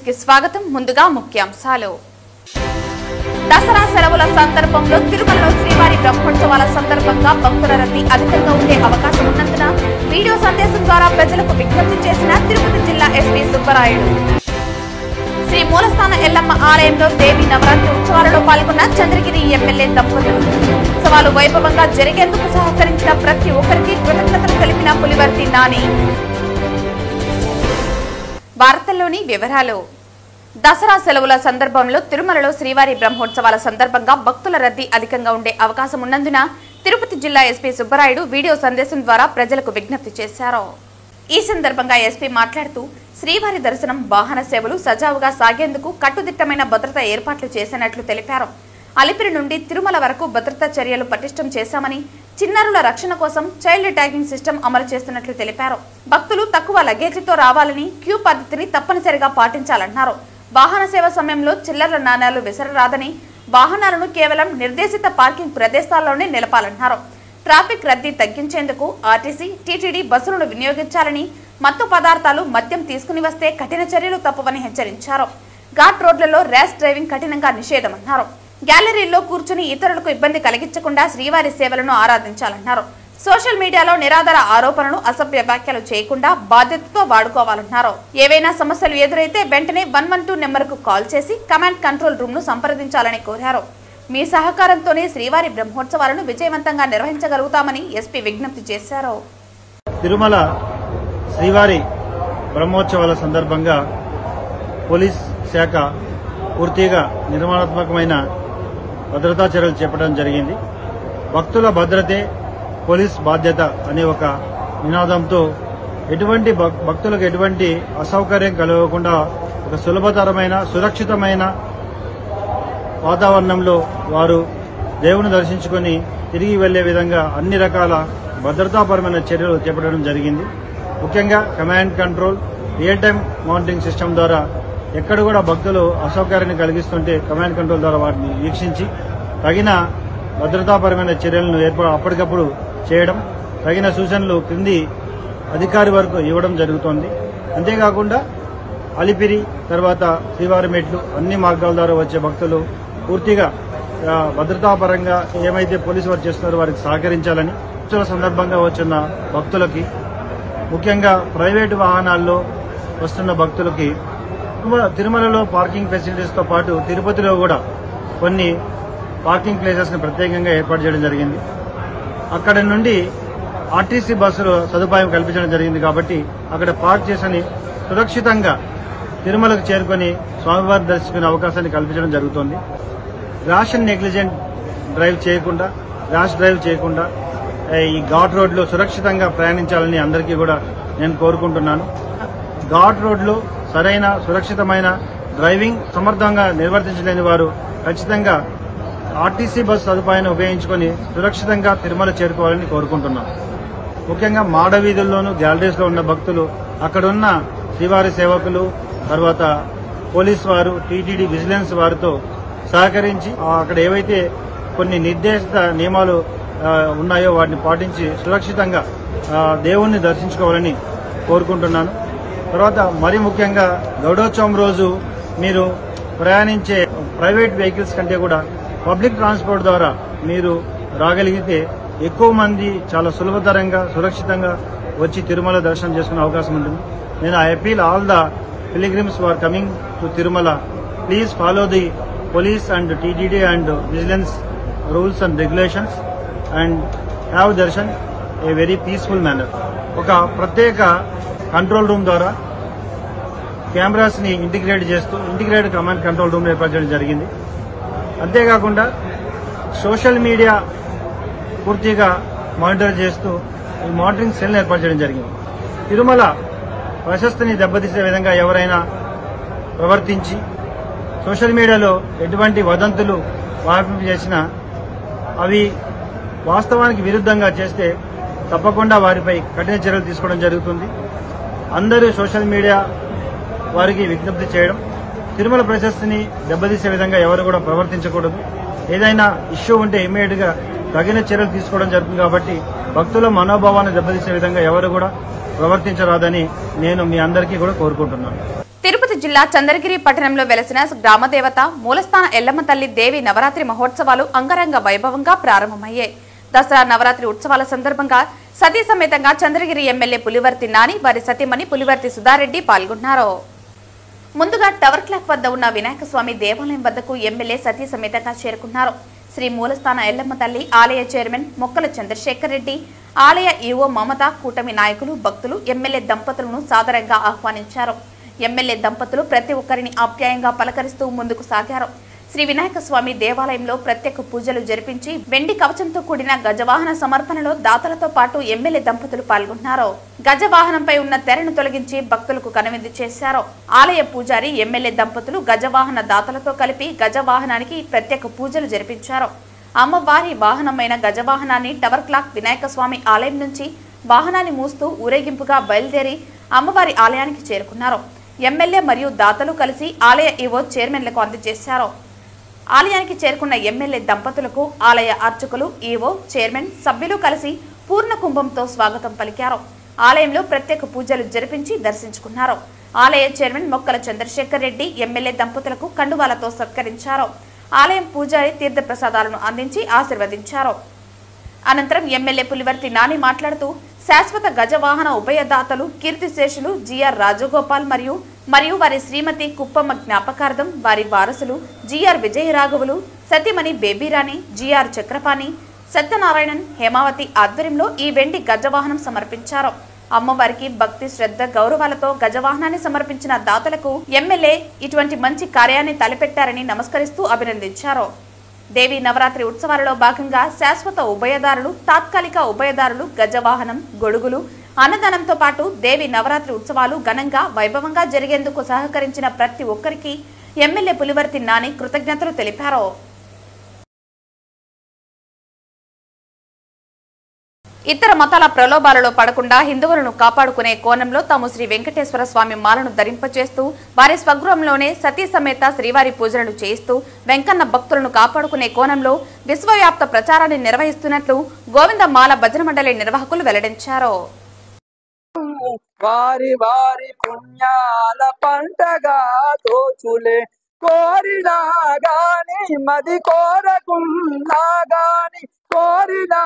కి స్వాగతం. ముందుగా ముఖ్యాంశాలు. దసరా సెలవుల సందర్భంలో తిరుమలలో శ్రీవారి బ్రహ్మోత్సవాల సందర్భంగా భక్తుల రద్దీ అధికంగా ఉండే అవకాశం ఉన్నందున వీడియో సందేశం ద్వారా ప్రజలకు విజ్ఞప్తి చేసిన తిరుపతి జిల్లా ఎస్పీ సుబ్బరాయుడు. శ్రీ మూలస్థాన ఎల్లమ్మ ఆలయంలో దేవి నవరాత్రి ఉత్సవాలలో పాల్గొన్న చంద్రగిరి ఎమ్మెల్యే దంపతులు. ఉత్సవాలు వైభవంగా జరిగేందుకు సహకరించిన ప్రతి ఒక్కరికి కృతజ్ఞతలు తెలిపిన పులివర్తి నాని. వార్తల్లోని వివరాలు. దసరా సెలవుల సందర్భంలో తిరుమలలో శ్రీవారి బ్రహ్మోత్సవాల సందర్భంగా భక్తుల రద్దీ అధికంగా ఉండే అవకాశం ఉన్నందున తిరుపతి జిల్లా ఎస్పీ సుబ్బరాయుడు వీడియో సందేశం ద్వారా ప్రజలకు విజ్ఞప్తి చేశారు. ఈ సందర్భంగా ఎస్పీ మాట్లాడుతూ శ్రీవారి దర్శనం, వాహన సేవలు సజావుగా సాగేందుకు కట్టుదిట్టమైన భద్రతా ఏర్పాట్లు చేసినట్లు తెలిపారు. అలిపిరి నుండి తిరుమల వరకు భద్రతా చర్యలు పటిష్టం చేశామని, చిన్నారుల రక్షణ కోసం చైల్డ్ ట్యాగింగ్ సిస్టమ్ అమలు చేస్తున్నట్లు తెలిపారు. భక్తులు తక్కువ లగేజీతో రావాలని, క్యూ పద్ధతిని తప్పనిసరిగా పాటించాలన్నారు. వాహన సేవ సమయంలో చిల్లర నాణ్యాలు విసరరాదని, వాహనాలను కేవలం నిర్దేశిత పార్కింగ్ ప్రదేశాల్లోనే నిలపాలన్నారు. ట్రాఫిక్ రద్దీ తగ్గించేందుకు ఆర్టీసీ, టీటీడీ బస్సులను వినియోగించాలని, మత్తు పదార్థాలు, మద్యం తీసుకుని వస్తే కఠిన చర్యలు తప్పవని హెచ్చరించారు. ఘాట్ రోడ్లలో ర్యాష్ డ్రైవింగ్ కఠినంగా నిషేధమన్నారు. గ్యాలరీల్లో కూర్చుని ఇతరులకు ఇబ్బంది కలిగించకుండా శ్రీవారి సేవలను ఆరాధించాలన్నారు. సోషల్ మీడియాలో నిరాధార ఆరోపణలు, అసభ్య వ్యాఖ్యలు చేయకుండా బాధ్యతతో వాడుకోవాలన్నారు. ఏవైనా సమస్యలు ఎదురైతే వెంటనే 112 నెంబర్కు కాల్ చేసి కమాండ్ కంట్రోల్ రూమ్ ను సంప్రదించాలని కోరారు. మీ సహకారంతోనే శ్రీవారి బ్రహ్మోత్సవాలను విజయవంతంగా నిర్వహించగలుగుతామని ఎస్పీ విజ్ఞప్తి చేశారు. తిరుమల శ్రీవారి బ్రహ్మోత్సవాల సందర్భంగా పోలీస్ శాఖ పూర్తిగా నిర్మాణాత్మకమైన భద్రతా చర్యలు చేపట్టడం జరిగింది. భక్తుల భద్రతే పోలీస్ బాధ్యత అనే ఒక నినాదంతో భక్తులకు ఎటువంటి అసౌకర్యం కలగకుండా ఒక సులభతరమైన, సురక్షితమైన వాతావరణంలో వారు దేవుని దర్శించుకుని తిరిగి వెళ్లే విధంగా అన్ని రకాల భద్రతాపరమైన చర్యలు చేపట్టడం జరిగింది. ముఖ్యంగా command control, real time monitoring system ద్వారా ఎక్కడ కూడా భక్తులు అసౌకర్యాన్ని కలిగిస్తుంటే కమాండ్ కంట్రోల్ ద్వారా వాటిని వీక్షించి తగిన భద్రతాపరమైన చర్యలను అప్పటికప్పుడు చేయడం, తగిన సూచనలు క్రింది అధికారి వరకు ఇవ్వడం జరుగుతోంది. అంతేకాకుండా అలిపిరి తర్వాత శ్రీవారి మెట్లు అన్ని మార్గాల ద్వారా వచ్చే భక్తులు పూర్తిగా భద్రతాపరంగా ఏమైతే పోలీసు వారు చేస్తున్నారో వారికి సహకరించాలని, ఉత్సవాల సందర్భంగా వచ్చిన భక్తులకి, ముఖ్యంగా ప్రైవేటు వాహనాల్లో వస్తున్న భక్తులకి తిరుమలలో పార్కింగ్ ఫెసిలిటీస్ తో పాటు తిరుపతిలో కూడా కొన్ని పార్కింగ్ ప్లేసెస్ ని ప్రత్యేకంగా ఏర్పాటు చేయడం జరిగింది. అక్కడ నుండి ఆర్టీసీ బస్సులు సదుపాయం కల్పించడం జరిగింది. కాబట్టి అక్కడ పార్క్ చేసి సురక్షితంగా తిరుమలకు చేరుకుని స్వామివారిని దర్శించుకునే అవకాశాన్ని కల్పించడం జరుగుతోంది. Rash and negligent rash drive చేయకుండా ఈ ఘాట్ రోడ్లో సురక్షితంగా ప్రయాణించాలని అందరికీ కూడా నేను కోరుకుంటున్నాను. ఘాట్ రోడ్లో సరైన సురక్షితమైన డ్రైవింగ్ సమర్థంగా నిర్వర్తించలేని వారు ఖచ్చితంగా ఆర్టీసీ బస్సు సదుపాయాన్ని ఉపయోగించుకుని సురక్షితంగా తిరుమల చేరుకోవాలని కోరుకుంటున్నాం. ముఖ్యంగా మాడవీధుల్లోనూ గ్యాలరీస్ లో ఉన్న భక్తులు అక్కడున్న శ్రీవారి సేవకులు, తర్వాత పోలీస్ వారు, టీటీడీ విజిలెన్స్ వారితో సహకరించి అక్కడ ఏవైతే కొన్ని నిర్దేశిత నియమాలు ఉన్నాయో వాటిని పాటించి సురక్షితంగా దేవుణ్ణి దర్శించుకోవాలని కోరుకుంటున్నాను. తర్వాత మరీ ముఖ్యంగా గౌడోత్సవం రోజు మీరు ప్రయాణించే ప్రైవేట్ వెహికల్స్ కంటే కూడా పబ్లిక్ ట్రాన్స్పోర్ట్ ద్వారా మీరు రాగలిగితే ఎక్కువ మంది చాలా సులభతరంగా, సురక్షితంగా వచ్చి తిరుమల దర్శనం చేసుకునే అవకాశం ఉంటుంది. నేను I appeal all the pilgrims who are coming to Tirumala, please follow the police and TTD and vigilance rules and regulations and have darshan a very peaceful manner. ఒక ప్రత్యేక కంట్రోల్ రూమ్ ద్వారా కెమెరాస్ ని integrated command control room ఏర్పాటు చేయడం జరిగింది. అంతేకాకుండా social media పూర్తిగా monitor చేస్తూ ఈ మానిటరింగ్ సెల్ ఏర్పాటు చేయడం జరిగింది. తిరుమల ప్రశస్తిని దెబ్బతీసే విధంగా ఎవరైనా ప్రవర్తించి సోషల్ మీడియాలో ఎటువంటి వదంతులు వ్యాపింప చేసినా అవి వాస్తవానికి విరుద్ధంగా చేస్తే తప్పకుండా వారిపై కఠిన చర్యలు తీసుకోవడం జరుగుతుంది. అందరూ సోషల్ మీడియా వారికి విజ్ఞప్తి చేయడం, తిరుమల ప్రశస్తిని దెబ్బతీసే విధంగా ఎవరు కూడా ప్రవర్తించకూడదు. ఏదైనా ఇష్యూ ఉంటే ఇమ్మీడియట్ గా తగిన చర్యలు తీసుకోవడం జరుగుతుంది. కాబట్టి భక్తుల మనోభావాన్ని దెబ్బతీసే విధంగా ఎవరు కూడా ప్రవర్తించరాదని నేను మీ అందరికీ కూడా కోరుకుంటున్నాను. తిరుపతి జిల్లా జిల్లా చంద్రగిరి పట్టణంలో వెలసిన గ్రామదేవత మూలస్థాన ఎల్లమ్మ తల్లి దేవి నవరాత్రి మహోత్సవాలు అంగరంగ వైభవంగా ప్రారంభమయ్యాయి. దసరా నవరాత్రి ఉత్సవాల సందర్భంగా సతీ సమేతంగా చంద్రగిరి ఎమ్మెల్యే పులివర్తి నాని వారి సతీమణి పులివర్తి సుధారెడ్డి పాల్గొన్నారు. ముందుగా టవర్ క్లాక్ వద్ద ఉన్న వినాయక స్వామి దేవాలయం వద్దకు ఎమ్మెల్యే సతీ సమేతంగా చేరుకున్నారు. శ్రీ మూలస్థాన ఎల్లమ్మ తల్లి ఆలయ చైర్మన్ మొక్కల చంద్రశేఖర్ రెడ్డి, ఆలయ ఈవో మమత, కూటమి నాయకులు, భక్తులు ఎమ్మెల్యే దంపతులను సాదరంగా ఆహ్వానించారు. ఎమ్మెల్యే దంపతులు ప్రతి ఒక్కరిని ఆప్యాయంగా పలకరిస్తూ ముందుకు సాగారు. శ్రీ వినాయక స్వామి దేవాలయంలో ప్రత్యేక పూజలు జరిపించి వెండి కవచంతో కూడిన గజవాహన సమర్పణలో దాతలతో పాటు ఎమ్మెల్యే దంపతులు పాల్గొన్నారు. గజవాహనంపై ఉన్న తెరను తొలగించి భక్తులకు కనువిందు చేశారు. ఆలయ పూజారి ఎమ్మెల్యే దంపతులు గజవాహన దాతలతో కలిపి గజవాహనానికి ప్రత్యేక పూజలు జరిపించారు. అమ్మవారి వాహనమైన గజవాహనాన్ని టవర్ క్లాక్ వినాయక స్వామి ఆలయం నుంచి వాహనాన్ని మూస్తూ ఊరేగింపుగా బయలుదేరి అమ్మవారి ఆలయానికి చేరుకున్నారు. ఎమ్మెల్యే మరియు దాతలు కలిసి ఆలయ ఈవో చైర్మన్లకు అందజేశారు. ఆలయానికి చేరుకున్న ఎమ్మెల్యే దంపతులకు ఆలయ అర్చకులు, ఈవో, చైర్మన్, సభ్యులు కలిసి పూర్ణ కుంభంతో స్వాగతం పలికారు. ఆలయంలో ప్రత్యేక పూజలు జరిపించి దర్శించుకున్నారు. ఆలయ చైర్మన్ మొక్కల చంద్రశేఖర్ రెడ్డి ఎమ్మెల్యే దంపతులకు కండువాలతో సత్కరించారు. ఆలయం పూజారి తీర్థ ప్రసాదాలను అందించి ఆశీర్వదించారు. అనంతరం ఎమ్మెల్యే పులివర్తి నాని మాట్లాడుతూ శాశ్వత గజవాహన ఉభయదాతలు కీర్తిశేషులు జిఆర్ రాజగోపాల్ మరియు వారి శ్రీమతి కుప్పమ్మ జ్ఞాపకార్థం వారి వారసులు జిఆర్ విజయరాఘవులు, సతీమణి బేబీరాణి, జిఆర్ చక్రపాణి, సత్యనారాయణన్, హేమావతి ఆధ్వర్యంలో ఈ వెండి గజవాహనం సమర్పించారు. అమ్మవారికి భక్తి, శ్రద్ధ, గౌరవాలతో గజవాహనాన్ని సమర్పించిన దాతలకు ఎమ్మెల్యే ఇటువంటి మంచి కార్యాన్ని తలపెట్టారని నమస్కరిస్తూ అభినందించారు. దేవి నవరాత్రి ఉత్సవాలలో భాగంగా శాశ్వత ఉభయదారులు, తాత్కాలిక ఉభయదారులు, గజవాహనం, గొడుగులు, అన్నదానంతో పాటు దేవి నవరాత్రి ఉత్సవాలు ఘనంగా వైభవంగా జరిగేందుకు సహకరించిన ప్రతి ఒక్కరికి ఎమ్మెల్యే పులివర్తి నాని కృతజ్ఞతలు తెలిపారు. ఇతర మతాల ప్రలోభాలలో పడకుండా హిందువులను కాపాడుకునే కోణంలో తాము శ్రీ వెంకటేశ్వర స్వామి మాలను ధరింపచేస్తూ వారి స్వగృహంలోనే సతీ సమేత శ్రీవారి పూజలను చేయిస్తూ వెంకన్న భక్తులను కాపాడుకునే కోణంలో విశ్వవ్యాప్త ప్రచారాన్ని నిర్వహిస్తున్నట్లు గోవింద మాల భజన మండలి నిర్వాహకులు వెల్లడించారు. వారి వారి పుణ్యాల పంటగా తోచులే కోరినా గాని మది కోరకున్నా గాని కోరినా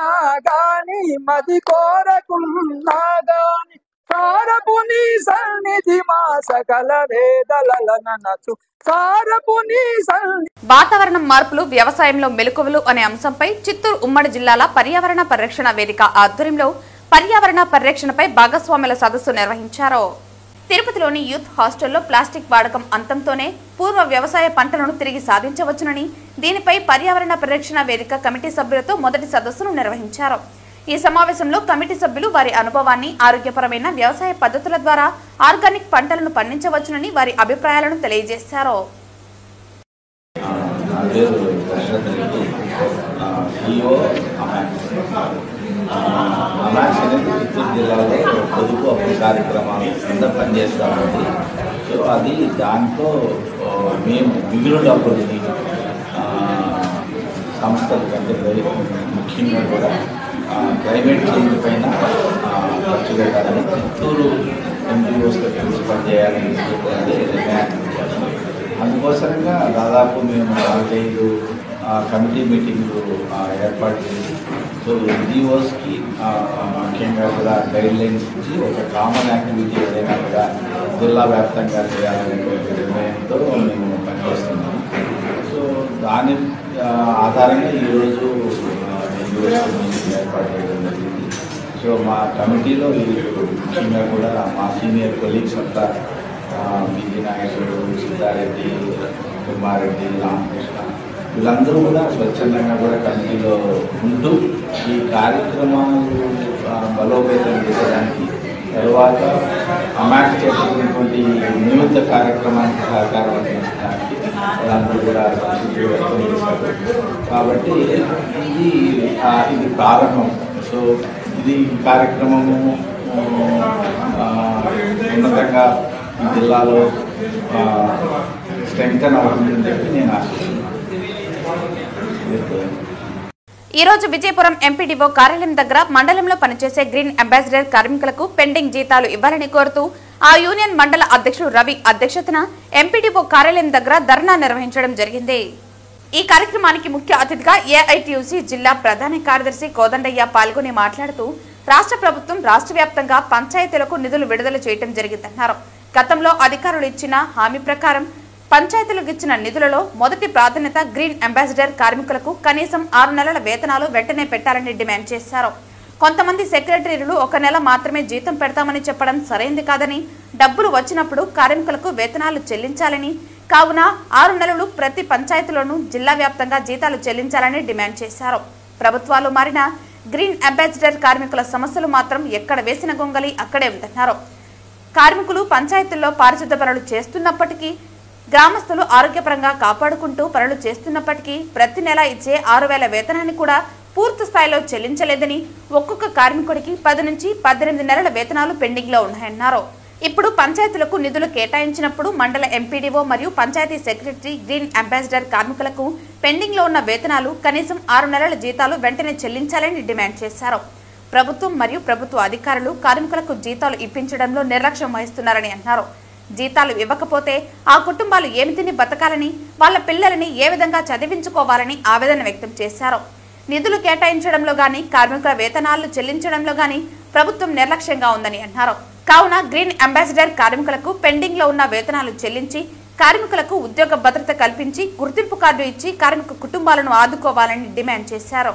గాని మది కోరకున్నా గాని సారపు నీ సన్నిధి మా సకల వేదలనచు సారపు నీ సన్నిధి. వాతావరణం మార్పులు, వ్యవసాయంలో మెలకువలు అనే అంశంపై చిత్తూరు ఉమ్మడి జిల్లాల పర్యావరణ పరిరక్షణ వేదిక ఆధ్వర్యంలో పర్యావరణ పరిరక్షణపై భాగస్వాముల సదస్సు నిర్వహించారు. తిరుపతిలోని యూత్ హాస్టల్లో ప్లాస్టిక్ వాడకం అంతంతోనే పూర్వ వ్యవసాయ పంటలను తిరిగి సాధించవచ్చునని, దీనిపై పర్యావరణ పరిరక్షణ వేదిక కమిటీ సభ్యులతో మొదటి సదస్సును నిర్వహించారు. ఈ సమావేశంలో కమిటీ సభ్యులు వారి అనుభవాన్ని, ఆరోగ్యపరమైన వ్యవసాయ పద్ధతుల ద్వారా ఆర్గానిక్ పంటలను పండించవచ్చునని వారి అభిప్రాయాలను తెలియజేశారు. అమాక్స్ అనేది చిత్తూరు జిల్లాలో పొదుపు అప్పు కార్యక్రమాలు కింద పనిచేస్తూ ఉంది. సో అది దాంట్లో మేము మిగులు డబ్బులని సంస్థలు కంటే ముఖ్యంగా కూడా క్లైమేట్ చేంజ్ పైన ఖర్చు పెట్టాలని చిత్తూరు ఎన్జిఓస్తో కలిసి పనిచేయాలని నిర్ణయం. అందుకోసంగా దాదాపు మేము 45 కమిటీ మీటింగ్లు ఏర్పాటు చేసి సో ఎన్జిఓస్కి ముఖ్యంగా కూడా గైడ్ లైన్స్ ఇచ్చి ఒక కామన్ యాక్టివిటీ ఏదైనా కూడా జిల్లా వ్యాప్తంగా చేయాలనేటువంటి నిర్ణయంతో మేము పనిచేస్తున్నాము. సో దాని ఆధారంగా ఈరోజు ఎన్జిఓస్ మీటింగ్ ఏర్పాటు చేయడం జరిగింది. సో మా కమిటీలో ముఖ్యంగా కూడా మా సీనియర్ కొలీగ్స్ అంతా బీజీ నాగేశ్వరుడు, సిద్ధారెడ్డి, కుమారెడ్డి, రామకృష్ణ వీళ్ళందరూ కూడా స్వచ్ఛందంగా కూడా కమిటీలో ఉంటూ ఈ కార్యక్రమాలు బలోపేతం చేయడానికి, తర్వాత అమాక్ చేస్తున్నటువంటి నిమిత్త కార్యక్రమానికి సహకారం అందించడానికి వాళ్ళందరూ కూడా సంతృప్తి వ్యక్తం చేశారు. కాబట్టి ఇది ప్రారంభం. సో ఇది కార్యక్రమము ఉన్నతంగా ఈ జిల్లాలో స్ట్రెంగ్తన్ అవుతుందని చెప్పి నేను ఆశిస్తున్నాను. ఈ రోజు విజయపురం ఎంపీడీఓ కార్యాలయం దగ్గర మండలంలో పనిచేసే గ్రీన్ అంబాసిడర్ కార్మికులకు పెండింగ్ జీతాలు ఇవ్వాలని కోరుతూ ఆ యూనియన్ మండల అధ్యక్షుడు రవి అధ్యక్షతన ఎంపీడీఓ కార్యాలయం దగ్గర ధర్నా నిర్వహించడం జరిగింది. ఈ కార్యక్రమానికి ముఖ్య అతిథిగా ఏఐటీయూసీ జిల్లా ప్రధాన కార్యదర్శి కోదండయ్య పాల్గొని మాట్లాడుతూ రాష్ట్ర ప్రభుత్వం రాష్ట్ర వ్యాప్తంగా పంచాయతీలకు నిధులు విడుదల చేయడం జరిగిందన్నారు. గతంలో అధికారులు ఇచ్చిన హామీ ప్రకారం పంచాయతీలకు ఇచ్చిన నిధులలో మొదటి ప్రాధాన్యత గ్రీన్ అంబాసిడర్ కార్మికులకు కనీసం 6 నెలల వేతనాలు వెంటనే పెట్టాలని డిమాండ్ చేశారు. కొంతమంది సెక్రటరీలు 1 నెల మాత్రమే జీతం పెడతామని చెప్పడం సరైంది కాదని, డబ్బులు వచ్చినప్పుడు కార్మికులకు వేతనాలు చెల్లించాలని, కావున 6 నెలలు ప్రతి పంచాయతీలోనూ జిల్లా వ్యాప్తంగా జీతాలు చెల్లించాలని డిమాండ్ చేశారు. ప్రభుత్వాలు మారిన గ్రీన్ అంబాసిడర్ కార్మికుల సమస్యలు మాత్రం ఎక్కడ వేసిన గొంగలి అక్కడే ఉందన్నారు. కార్మికులు పంచాయతీల్లో పారిశుద్ధ పనులు చేస్తున్నప్పటికీ, గ్రామస్తులు ఆరోగ్యపరంగా కాపాడుకుంటూ పనులు చేస్తున్నప్పటికీ ప్రతి నెల ఇచ్చే 6,000 వేతనాన్ని కూడా పూర్తి స్థాయిలో చెల్లించలేదని, ఒక్కొక్క కార్మికుడికి 10 నుంచి 18 నెలల వేతనాలు పెండింగ్ లో ఉన్నాయన్నారు. ఇప్పుడు పంచాయతీలకు నిధులు కేటాయించినప్పుడు మండల ఎంపీడీఓ మరియు పంచాయతీ సెక్రటరీ గ్రీన్ అంబాసిడర్ కార్మికులకు పెండింగ్ లో ఉన్న వేతనాలు కనీసం 6 నెలల జీతాలు వెంటనే చెల్లించాలని డిమాండ్ చేశారు. ప్రభుత్వం మరియు ప్రభుత్వ అధికారులు కార్మికులకు జీతాలు ఇప్పించడంలో నిర్లక్ష్యం వహిస్తున్నారని అన్నారు. జీతాలు ఇవ్వకపోతే ఆ కుటుంబాలు ఏమి తిని బతకాలని, వాళ్ళ పిల్లలని ఏ విధంగా చదివించుకోవాలని ఆవేదన వ్యక్తం చేశారు. నిధులు కేటాయించడంలో గాని, కార్మికుల వేతనాలు చెల్లించడంలో గాని ప్రభుత్వం నిర్లక్ష్యంగా ఉందని అన్నారు. కావున గ్రీన్ అంబాసిడర్ కార్మికులకు పెండింగ్ లో ఉన్న వేతనాలు చెల్లించి, కార్మికులకు ఉద్యోగ భద్రత కల్పించి, గుర్తింపు కార్డు ఇచ్చి కార్మిక కుటుంబాలను ఆదుకోవాలని డిమాండ్ చేశారు.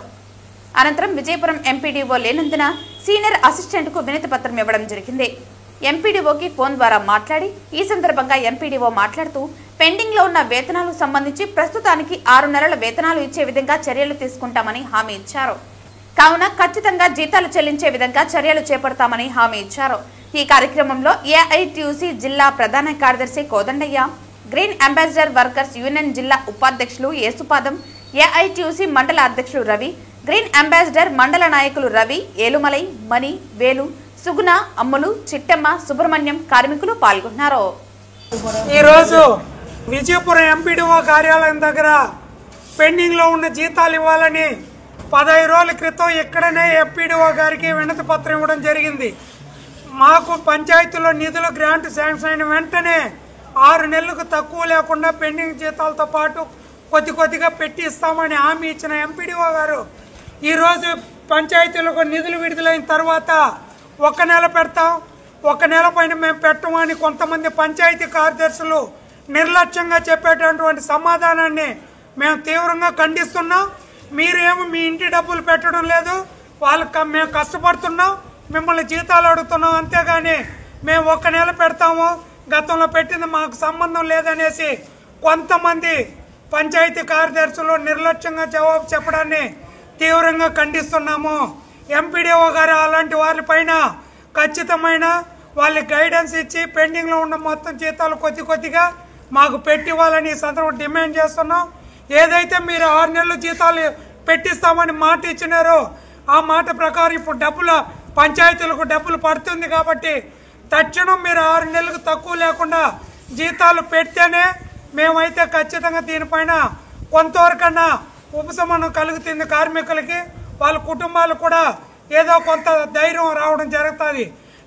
అనంతరం విజయపురం ఎంపీడీఓ లేనందున సీనియర్ అసిస్టెంట్ కు వినతి పత్రం ఇవ్వడం జరిగింది. ఎంపీడీఓకి ఫోన్ ద్వారా మాట్లాడి ఈ సందర్భంగా ఎంపీడీఓ మాట్లాడుతూ పెండింగ్ లో ఉన్న వేతనాలు సంబంధించి ప్రస్తుతానికి 6 నెలల వేతనాలు ఇచ్చే విధంగా చర్యలు తీసుకుంటామని హామీ ఇచ్చారు. కావున ఖచ్చితంగా జీతాలు చెల్లించే విధంగా చర్యలు చేపడతామని హామీ ఇచ్చారు. ఈ కార్యక్రమంలో ఏఐటీయూసీ జిల్లా ప్రధాన కార్యదర్శి Kodandaiah, green ambassador workers union జిల్లా ఉపాధ్యక్షులు యేసుపాదం, ఏఐటీయూసీ మండల అధ్యక్షుడు రవి, గ్రీన్ అంబాసిడర్ మండల నాయకులు రవి, ఏలుమలై, మణి, వేలు, సుగుణ, అమ్ములు, చిట్టమ్మ, సుబ్రహ్మణ్యం కార్మికులు పాల్గొన్నారు. ఈరోజు విజయపురం ఎంపీడీఓ కార్యాలయం దగ్గర పెండింగ్ లో ఉన్న జీతాలు ఇవ్వాలని 15 రోజుల క్రితం ఇక్కడనే ఎంపీడీఓ గారికి వినతి పత్రం ఇవ్వడం జరిగింది. మాకు పంచాయతీలో నిధులు గ్రాంట్ శాంక్షన్ అయిన వెంటనే 6 నెలలకు తక్కువ లేకుండా పెండింగ్ జీతాలతో పాటు కొద్దిగా పెట్టి ఇస్తామని హామీ ఇచ్చిన ఎంపీడీఓ గారు ఈరోజు పంచాయతీలకు నిధులు విడుదలైన తర్వాత 1 నెల పెడతాం, 1 నెల పైన మేము పెట్టమని కొంతమంది పంచాయతీ కార్యదర్శులు నిర్లక్ష్యంగా చెప్పేటటువంటి సమాధానాన్ని మేము తీవ్రంగా ఖండిస్తున్నాం. మీరేమో మీ ఇంటి డబ్బులు పెట్టడం లేదు, మేము కష్టపడుతున్నాం, మిమ్మల్ని జీతాలు అడుగుతున్నాం, అంతేగాని మేము 1 నెల పెడతాము, గతంలో పెట్టింది మాకు సంబంధం లేదనేసి కొంతమంది పంచాయతీ కార్యదర్శులు నిర్లక్ష్యంగా జవాబు చెప్పడాన్ని తీవ్రంగా ఖండిస్తున్నాము. ఎంపీడీఓ గారు అలాంటి వారిపైన ఖచ్చితమైన వాళ్ళకి గైడెన్స్ ఇచ్చి పెండింగ్ లో ఉన్న మొత్తం జీతాలు కొద్దిగా మాకు పెట్టివ్వాలని ఈ సందర్భంగా డిమాండ్ చేస్తున్నాం. ఏదైతే మీరు 6 నెలలు జీతాలు పెట్టిస్తామని మాట ఇచ్చినారో ఆ మాట ప్రకారం ఇప్పుడు పంచాయతీలకు డబ్బులు పడుతుంది కాబట్టి తక్షణం మీరు 6 నెలలకు తక్కువ లేకుండా జీతాలు పెడితేనే మేమైతే ఖచ్చితంగా దీనిపైన కొంతవరకన్నా ఉపశమనం కలుగుతుంది. కార్మికులకి, వాళ్ళ కుటుంబాలు కూడా ఏదో కొంత ధైర్యం రావడం జరుగుతుంది.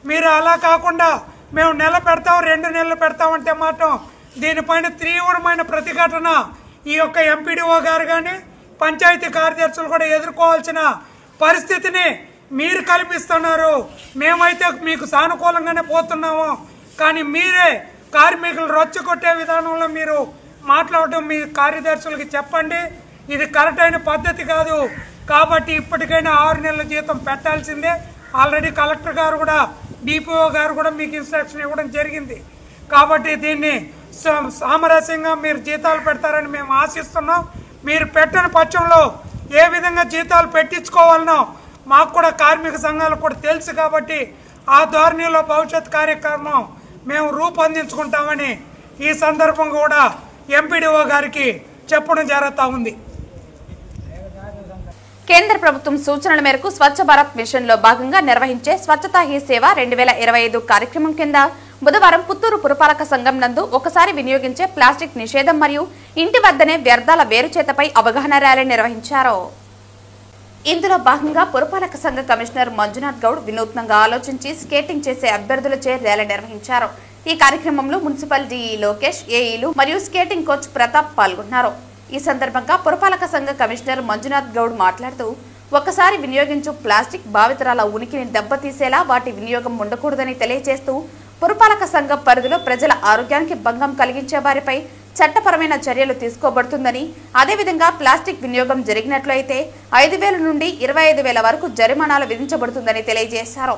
మీరు అలా కాకుండా మేము నెల పెడతాం, 2 నెలలు పెడతామంటే మాత్రం దీనిపైన తీవ్రమైన ప్రతిఘటన ఈ యొక్క ఎంపీడీఓ గారు కానీ పంచాయతీ కార్యదర్శులు కూడా ఎదుర్కోవాల్సిన పరిస్థితిని మీరు కల్పిస్తున్నారు. మేమైతే మీకు సానుకూలంగానే పోతున్నాము, కానీ మీరే కార్మికులు రొచ్చగొట్టే విధానంలో మీరు మాట్లాడడం మీ కార్యదర్శులకి చెప్పండి. ఇది కరెక్ట్ అయిన పద్ధతి కాదు. కాబట్టి ఇప్పటికైనా 6 నెలల జీతం పెట్టాల్సిందే. ఆల్రెడీ కలెక్టర్ గారు కూడా, డిపిఓ గారు కూడా మీకు ఇన్స్ట్రక్షన్ ఇవ్వడం జరిగింది. కాబట్టి దీన్ని సామరస్యంగా మీరు జీతాలు పెడతారని మేము ఆశిస్తున్నాం. మీరు పెట్టని పక్షంలో ఏ విధంగా జీతాలు పెట్టించుకోవాలనో మాకు కూడా కార్మిక సంఘాలకు కూడా తెలుసు. కాబట్టి ఆ ధోరణిలో భవిష్యత్ కార్యక్రమం మేము రూపొందించుకుంటామని ఈ సందర్భం కూడా ఎంపీడీఓ గారికి చెప్పడం జరుగుతూ ఉంది. కేంద్ర ప్రభుత్వం సూచనల మేరకు స్వచ్ఛ భారత్ మిషన్ లో భాగంగా నిర్వహించే స్వచ్ఛతా హీ సేవ 2025 కార్యక్రమం కింద బుధవారం పుత్తూరు పురపాలక సంఘం నందు ఒకసారి వినియోగించే ప్లాస్టిక్ నిషేధం మరియు ఇంటి వద్దనే వ్యర్థాల వేరుచేతపై అవగాహన ర్యాలీ నిర్వహించారు. ఇందులో భాగంగా పురపాలక సంఘ కమిషనర్ మంజునాథ్ గౌడ్ వినూత్నంగా ఆలోచించి స్కేటింగ్ చేసే అభ్యర్థులచే ర్యాలీ నిర్వహించారు. ఈ కార్యక్రమంలో మున్సిపల్ డిఈ లోకేష్, ఏఈలు మరియు స్కేటింగ్ కోచ్ ప్రతాప్ పాల్గొన్నారు. ఈ సందర్భంగా పురపాలక సంఘ కమిషనర్ మంజునాథ్ గౌడ్ మాట్లాడుతూ, ఒక్కసారి వినియోగించు ప్లాస్టిక్ భావితరాల ఉనికిని దెబ్బతీసేలా వాటి వినియోగం ఉండకూడదని తెలియజేస్తూ, పురపాలక సంఘం పరిధిలో ప్రజల ఆరోగ్యానికి భంగం కలిగించే వారిపై చట్టపరమైన చర్యలు తీసుకోబడుతుందని, అదేవిధంగా ప్లాస్టిక్ వినియోగం జరిగినట్లయితే 5,000 నుండి 25,000 వరకు జరిమానాలు విధించబడుతుందని తెలియజేశారు.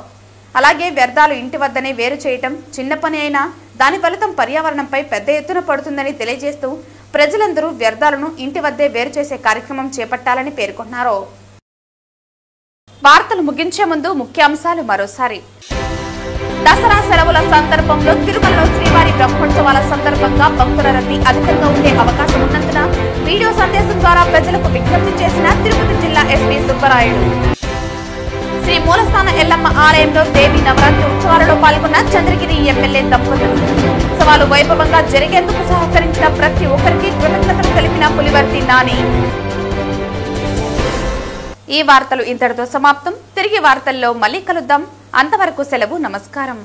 అలాగే వ్యర్థాలు ఇంటి వద్దనే వేరు చేయటం చిన్న పని అయినా దాని ఫలితం పర్యావరణంపై పెద్ద ఎత్తున పడుతుందని తెలియజేస్తూ, ప్రజలందరూ వ్యర్థాలను ఇంటి వద్దే వేరు చేసే కార్యక్రమం చేపట్టాలని పేర్కొన్నారు. వార్తలు ముగించే ముందు ముఖ్యాంశాలు మరోసారి. దసరా సెలవుల సందర్భంలో తిరుమలలో శ్రీవారి బ్రహ్మోత్సవాల సందర్భంగా భక్తుల రద్దీ అధికంగా ఉండే అవకాశం ఉన్నందున వీడియో సందేశం ద్వారా ప్రజలకు విజ్ఞప్తి చేసిన తిరుపతి జిల్లా ఎస్పీ సుబ్బరాయుడు. శ్రీ మూలస్థాన ఎల్లమ్మ ఆలయంలో దేవి నవరాత్రి ఉత్సవాలలో పాల్గొన్న చంద్రగిరి ఎమ్మెల్యే దంపతులు. ఉత్సవాలు వైభవంగా జరిగేందుకు సహకరించిన ప్రతి ఒక్కరికి కృతజ్ఞతలు తెలిపిన పులివర్తి నాని. ఈ వార్తలు ఇంతటితో సమాప్తం. తిరిగి వార్తల్లో మళ్ళీ కలుద్దాం. అంతవరకు సెలవు. నమస్కారం.